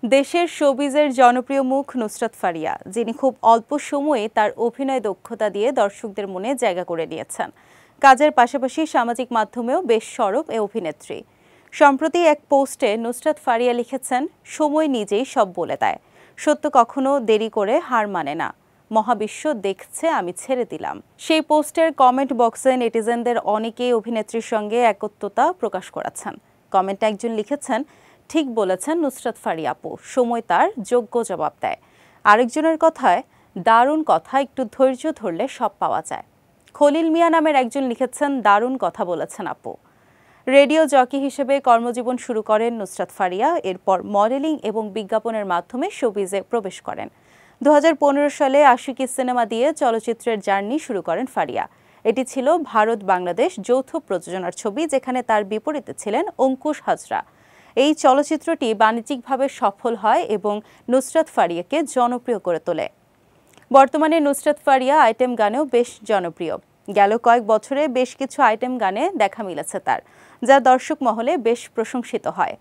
দেশের শোবিজের জনপ্রিয় মুখ নুসরাত ফারিয়া, যিনি খুব অল্প সময়ে তার অভিনয় দক্ষতা দিয়ে দর্শকদের মনে জায়গা করে নিয়েছেন। কাজের পাশাপাশি সামাজিক মাধ্যমেও বেশ সরব এ অভিনেত্রী। সম্প্রতি এক পোস্টে নুসরাত ফারিয়া লিখেছেন, সময় নিজেই সব বলে দেয়, সত্য কখনো দেরি করে হার মানে না, মহাবিশ্ব দেখছে, আমি ছেড়ে দিলাম। সেই পোস্টের কমেন্ট বক্সে নেটিজেনদের অনেকেই অভিনেত্রীর সঙ্গে একত্বতা প্রকাশ করেছেন। কমেন্টে একজন লিখেছেন, ঠিক বলেছেন নুসরাত ফারিয়া আপু, সময় তার যোগ্য জবাব দেয়। আরেকজনের কথায়, দারুণ কথা, একটু ধৈর্য ধরলে সব পাওয়া যায়। খলিল মিয়া নামের একজন লিখেছেন, দারুণ কথা বলেছেন আপু। রেডিও জকি হিসেবে কর্মজীবন শুরু করেন নুসরাত ফারিয়া। এরপর মডেলিং এবং বিজ্ঞাপনের মাধ্যমে শোবিজে প্রবেশ করেন। 2015 সালে আশিকি সিনেমা দিয়ে চলচ্চিত্রের জার্নি শুরু করেন ফারিয়া। এটি ছিল ভারত বাংলাদেশ যৌথ প্রযোজনার ছবি, যেখানে তার বিপরীতে ছিলেন অঙ্কুশ হাজরা। এই চলচ্চিত্রটি বাণিজ্যিকভাবে সফল হয় এবং নুসরাত ফারিয়াকে জনপ্রিয় করে তোলে। বর্তমানে নুসরাত ফারিয়া আইটেম গানেও বেশ জনপ্রিয়। গেল কয়েক বছরে বেশ কিছু আইটেম গানে দেখা মিলেছে তার, যা দর্শক মহলে বেশ প্রশংসিত হয়।